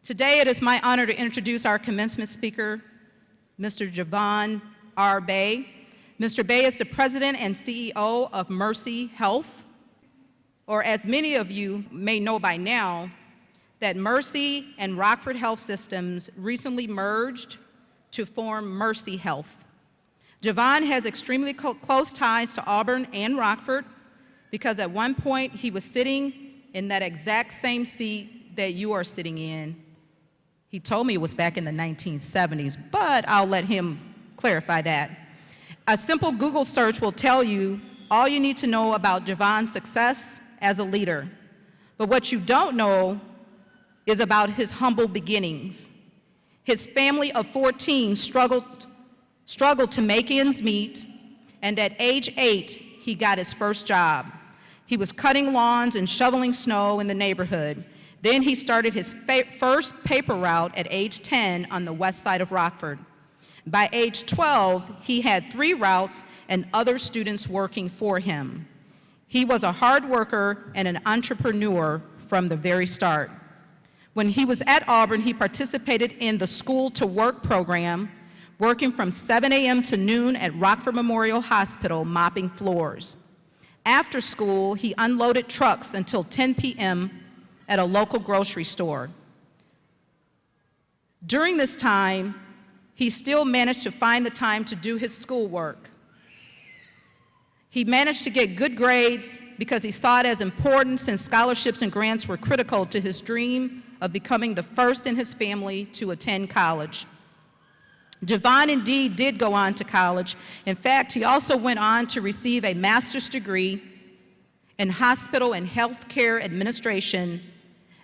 Today, it is my honor to introduce our commencement speaker, Mr. Javon Bea. Mr. Bea is the president and CEO of Mercyhealth, or as many of you may know by now, that Mercy and Rockford Health Systems recently merged to form Mercyhealth. Javon has extremely close ties to Auburn and Rockford because at one point he was sitting in that exact same seat that you are sitting in. He told me it was back in the 1970s, but I'll let him clarify that. A simple Google search will tell you all you need to know about Javon's success as a leader. But what you don't know is about his humble beginnings. His family of 14 struggled to make ends meet, and at age 8, he got his first job. He was cutting lawns and shoveling snow in the neighborhood. Then he started his first paper route at age 10 on the west side of Rockford. By age 12, he had 3 routes and other students working for him. He was a hard worker and an entrepreneur from the very start. When he was at Auburn, he participated in the School to Work program, working from 7 a.m. to noon at Rockford Memorial Hospital, mopping floors. After school, he unloaded trucks until 10 p.m. at a local grocery store. During this time, he still managed to find the time to do his schoolwork. He managed to get good grades because he saw it as important since scholarships and grants were critical to his dream of becoming the first in his family to attend college. Javon indeed did go on to college. In fact, he also went on to receive a master's degree in hospital and healthcare administration,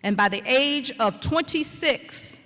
and by the age of 26,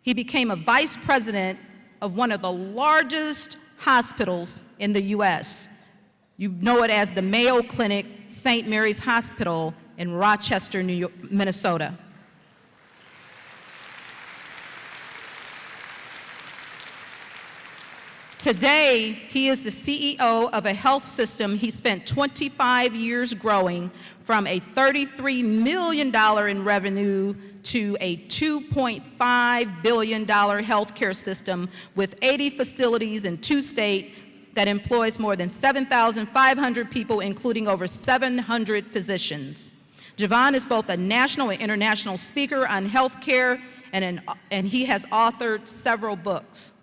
he became a vice president of one of the largest hospitals in the U.S. You know it as the Mayo Clinic, St. Mary's Hospital in Rochester, Minnesota. Today, he is the CEO of a health system he spent 25 years growing from a $33 million in revenue to a $2.5 billion healthcare system with 80 facilities in 2 states that employs more than 7,500 people, including over 700 physicians. Javon is both a national and international speaker on healthcare, and he has authored several books.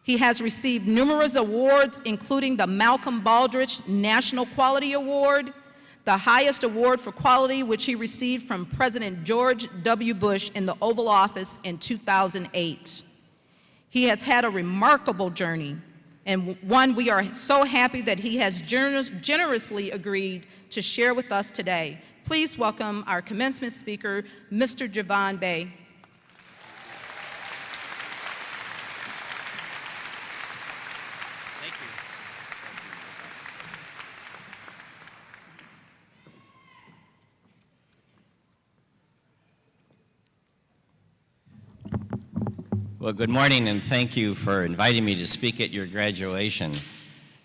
He has received numerous awards, including the Malcolm Baldrige National Quality Award, the highest award for quality, which he received from President George W. Bush in the Oval Office in 2008. He has had a remarkable journey, and one we are so happy that he has generously agreed to share with us today. Please welcome our commencement speaker, Mr. Javon Bea. Well, good morning, and thank you for inviting me to speak at your graduation.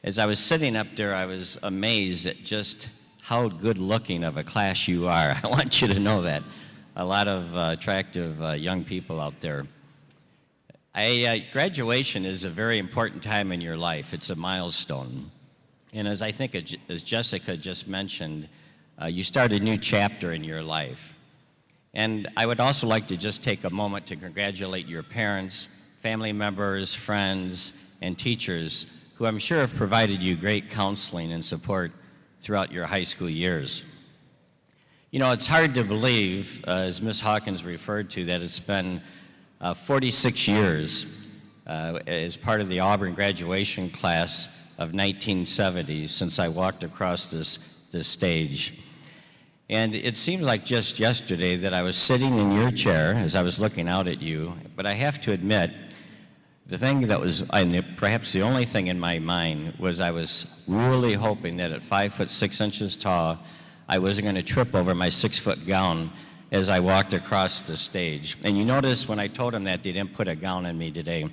As I was sitting up there, I was amazed at just how good-looking of a class you are. I want you to know that. A lot of attractive young people out there. Graduation is a very important time in your life. It's a milestone. And as I think, as Jessica just mentioned, you start a new chapter in your life. And I would also like to just take a moment to congratulate your parents, family members, friends, and teachers who I'm sure have provided you great counseling and support throughout your high school years. You know, it's hard to believe, as Ms. Hawkins referred to, that it's been 46 years as part of the Auburn graduation class of 1970 since I walked across this stage. And it seems like just yesterday that I was sitting in your chair as I was looking out at you, but I have to admit, the thing that was, perhaps the only thing in my mind was I was really hoping that at 5'6" tall, I wasn't going to trip over my 6-foot gown as I walked across the stage. And you notice when I told them that they didn't put a gown on me today.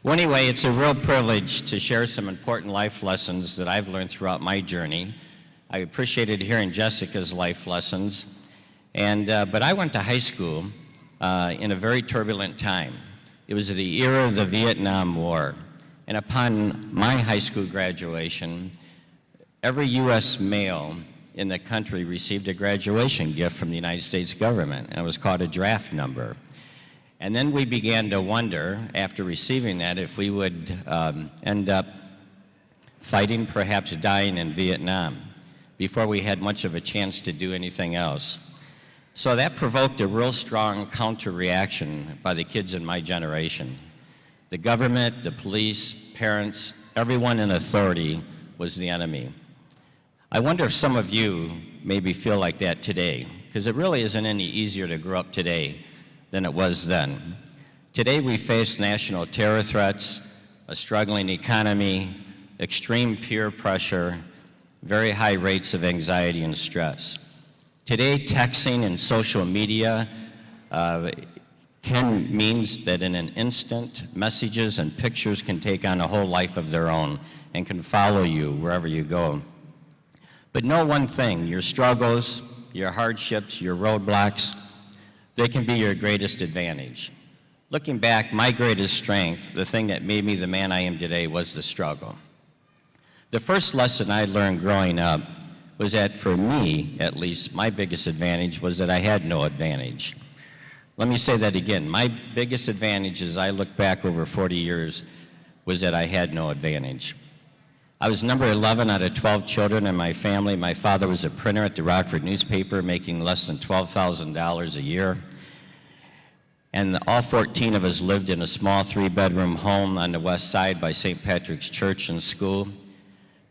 Well, anyway, it's a real privilege to share some important life lessons that I've learned throughout my journey. I appreciated hearing Jessica's life lessons. But I went to high school in a very turbulent time. It was the era of the Vietnam War. And upon my high school graduation, every U.S. male in the country received a graduation gift from the United States government, and it was called a draft number. And then we began to wonder, after receiving that, if we would end up fighting, perhaps dying in Vietnam, before we had much of a chance to do anything else. So that provoked a real strong counter-reaction by the kids in my generation. The government, the police, parents, everyone in authority was the enemy. I wonder if some of you maybe feel like that today, because it really isn't any easier to grow up today than it was then. Today we face national terror threats, a struggling economy, extreme peer pressure, very high rates of anxiety and stress. Today, texting and social media means that in an instant, messages and pictures can take on a whole life of their own and can follow you wherever you go. But know one thing, your struggles, your hardships, your roadblocks, they can be your greatest advantage. Looking back, my greatest strength, the thing that made me the man I am today, was the struggle. The first lesson I learned growing up was that, for me at least, my biggest advantage was that I had no advantage. Let me say that again. My biggest advantage, as I look back over 40 years, was that I had no advantage. I was number 11 out of 12 children in my family. My father was a printer at the Rockford newspaper, making less than $12,000 a year. And all 14 of us lived in a small 3-bedroom home on the west side by St. Patrick's Church and school.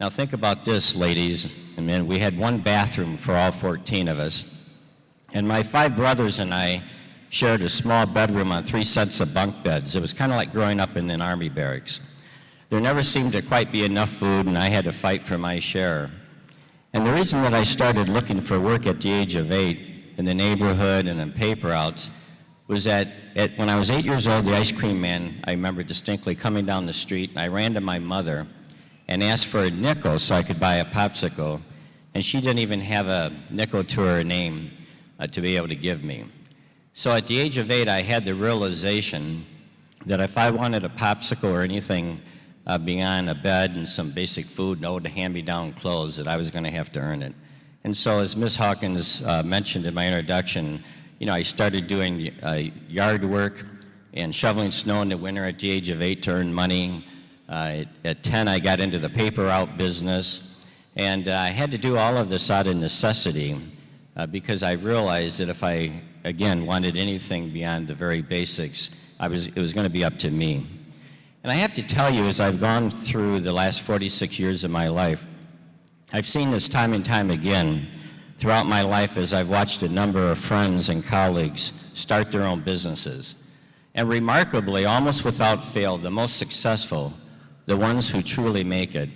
Now think about this, ladies and men. We had one bathroom for all 14 of us. And my 5 brothers and I shared a small bedroom on 3 sets of bunk beds. It was kind of like growing up in an army barracks. There never seemed to quite be enough food, and I had to fight for my share. And the reason that I started looking for work at the age of 8 in the neighborhood and in paper outs was that when I was 8 years old, the ice cream man, I remember distinctly coming down the street, and I ran to my mother and asked for a nickel so I could buy a popsicle, and she didn't even have a nickel to her name to be able to give me. So at the age of 8, I had the realization that if I wanted a popsicle or anything beyond a bed and some basic food, no to hand-me-down clothes, that I was going to have to earn it. And so, as Ms. Hawkins mentioned in my introduction, I started doing yard work and shoveling snow in the winter at the age of 8 to earn money. At 10, I got into the paper route business, and I had to do all of this out of necessity because I realized that if I, again, wanted anything beyond the very basics, it was going to be up to me. And I have to tell you, as I've gone through the last 46 years of my life, I've seen this time and time again throughout my life as I've watched a number of friends and colleagues start their own businesses. And remarkably, almost without fail, the most successful, the ones who truly make it,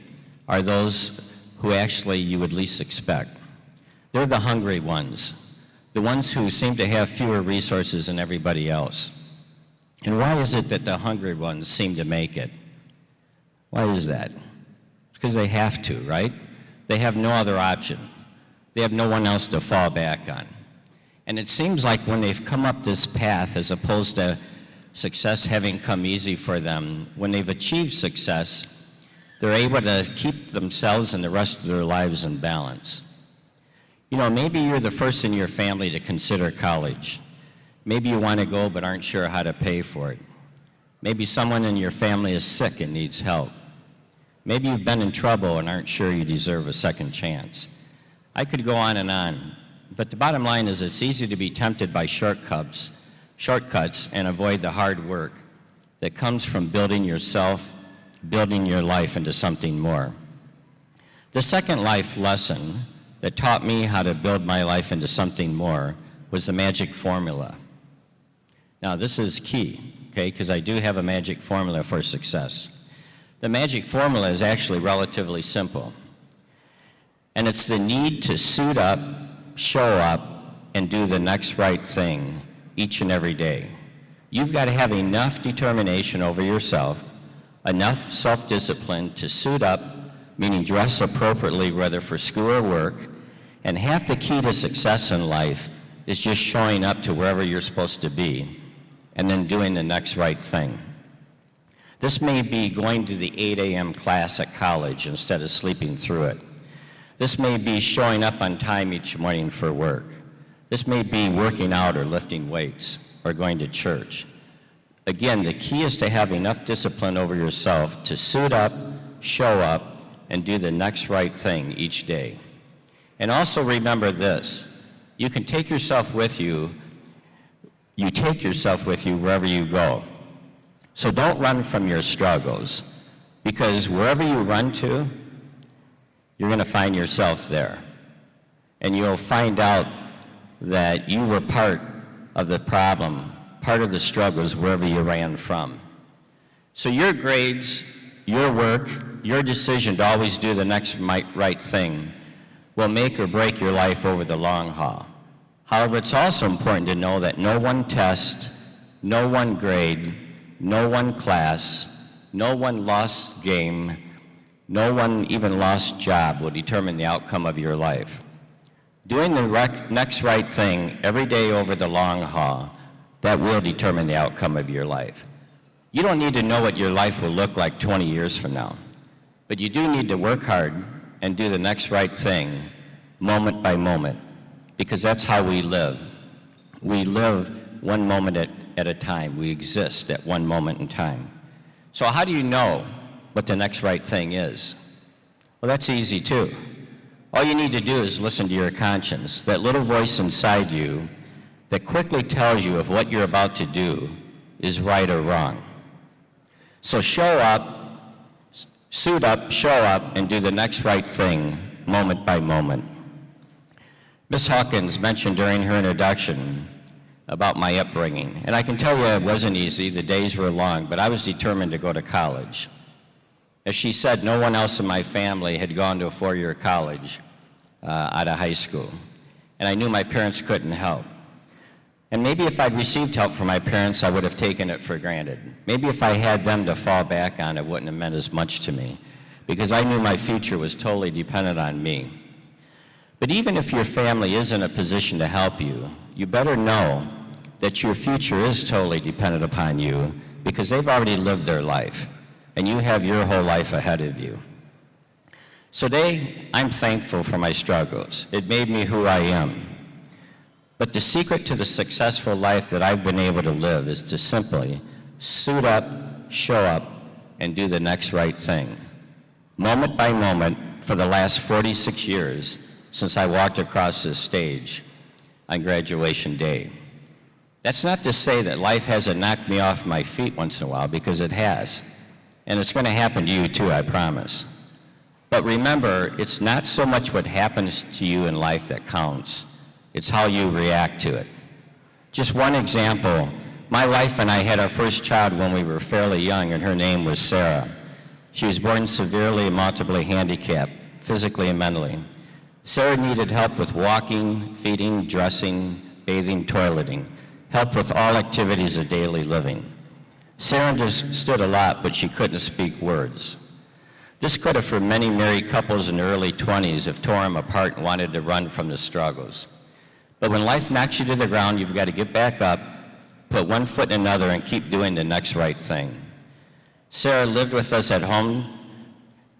are those who actually you would least expect. They're the hungry ones, the ones who seem to have fewer resources than everybody else. And why is it that the hungry ones seem to make it? Why is that? Because they have to, right? They have no other option. They have no one else to fall back on. And it seems like when they've come up this path, as opposed to success having come easy for them, when they've achieved success, they're able to keep themselves and the rest of their lives in balance. Maybe you're the first in your family to consider college. Maybe you want to go but aren't sure how to pay for it. Maybe someone in your family is sick and needs help. Maybe you've been in trouble and aren't sure you deserve a second chance. I could go on, but the bottom line is it's easy to be tempted by shortcuts and avoid the hard work that comes from building yourself, building your life into something more. The second life lesson that taught me how to build my life into something more was the magic formula. Now, this is key, okay, because I do have a magic formula for success. The magic formula is actually relatively simple, and it's the need to suit up, show up, and do the next right thing each and every day. You've got to have enough determination over yourself, enough self-discipline to suit up, meaning dress appropriately, whether for school or work, and half the key to success in life is just showing up to wherever you're supposed to be and then doing the next right thing. This may be going to the 8 a.m. class at college instead of sleeping through it. This may be showing up on time each morning for work. This may be working out or lifting weights or going to church. Again, the key is to have enough discipline over yourself to suit up, show up, and do the next right thing each day. And also remember this, you can take yourself with you, you take yourself with you wherever you go. So don't run from your struggles, because wherever you run to, you're going to find yourself there. And you'll find out that you were part of the problem, part of the struggles wherever you ran from. So your grades, your work, your decision to always do the next right thing will make or break your life over the long haul. However, it's also important to know that no one test, no one grade, no one class, no one lost game, no one even lost job will determine the outcome of your life. Doing the next right thing every day over the long haul, that will determine the outcome of your life. You don't need to know what your life will look like 20 years from now, but you do need to work hard and do the next right thing moment by moment, because that's how we live. We live one moment at a time. We exist at one moment in time. So how do you know what the next right thing is? Well, that's easy too. All you need to do is listen to your conscience, that little voice inside you that quickly tells you if what you're about to do is right or wrong. So show up, suit up, show up, and do the next right thing moment by moment. Ms. Hawkins mentioned during her introduction about my upbringing, and I can tell you it wasn't easy, the days were long, but I was determined to go to college. As she said, no one else in my family had gone to a four-year college out of high school, and I knew my parents couldn't help. And maybe if I'd received help from my parents, I would have taken it for granted. Maybe if I had them to fall back on, it wouldn't have meant as much to me, because I knew my future was totally dependent on me. But even if your family is in a position to help you, you better know that your future is totally dependent upon you, because they've already lived their life, and you have your whole life ahead of you. So today, I'm thankful for my struggles. It made me who I am. But the secret to the successful life that I've been able to live is to simply suit up, show up, and do the next right thing. Moment by moment, for the last 46 years, since I walked across this stage on graduation day. That's not to say that life hasn't knocked me off my feet once in a while, because it has. And it's going to happen to you too, I promise. But remember, it's not so much what happens to you in life that counts. It's how you react to it. Just one example, my wife and I had our first child when we were fairly young, and her name was Sarah. She was born severely and multiply handicapped, physically and mentally. Sarah needed help with walking, feeding, dressing, bathing, toileting, help with all activities of daily living. Sarah understood a lot, but she couldn't speak words. This could have, for many married couples in their early 20s, have torn them apart and wanted to run from the struggles. But when life knocks you to the ground, you've got to get back up, put one foot in another, and keep doing the next right thing. Sarah lived with us at home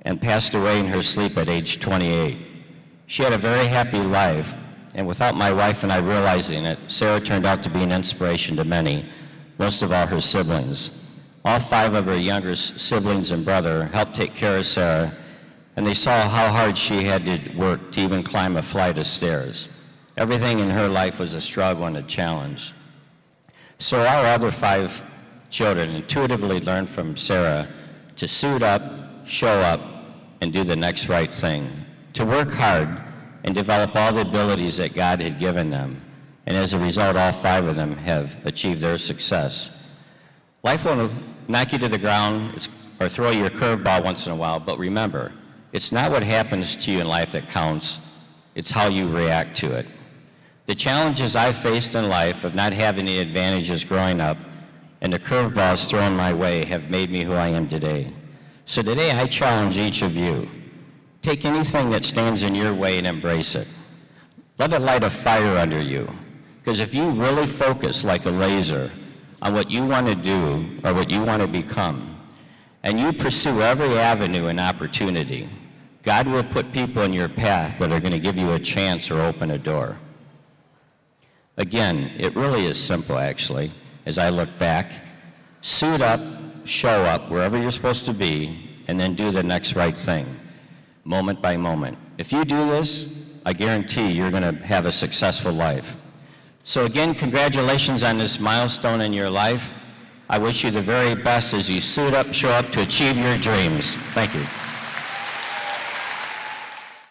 and passed away in her sleep at age 28. She had a very happy life, and without my wife and I realizing it, Sarah turned out to be an inspiration to many, most of all her siblings. All 5 of her younger siblings and brother helped take care of Sarah, and they saw how hard she had to work to even climb a flight of stairs. Everything in her life was a struggle and a challenge. So our other 5 children intuitively learned from Sarah to suit up, show up, and do the next right thing, to work hard and develop all the abilities that God had given them. And as a result, all 5 of them have achieved their success. Life will knock you to the ground or throw you a curveball once in a while, but remember, it's not what happens to you in life that counts, it's how you react to it. The challenges I faced in life of not having any advantages growing up and the curveballs thrown my way have made me who I am today. So today I challenge each of you. Take anything that stands in your way and embrace it. Let it light a fire under you. Because if you really focus like a laser on what you want to do or what you want to become, and you pursue every avenue and opportunity, God will put people in your path that are going to give you a chance or open a door. Again, it really is simple, actually, as I look back. Suit up, show up wherever you're supposed to be, and then do the next right thing, moment by moment. If you do this, I guarantee you're going to have a successful life. So again, congratulations on this milestone in your life. I wish you the very best as you suit up, show up to achieve your dreams. Thank you.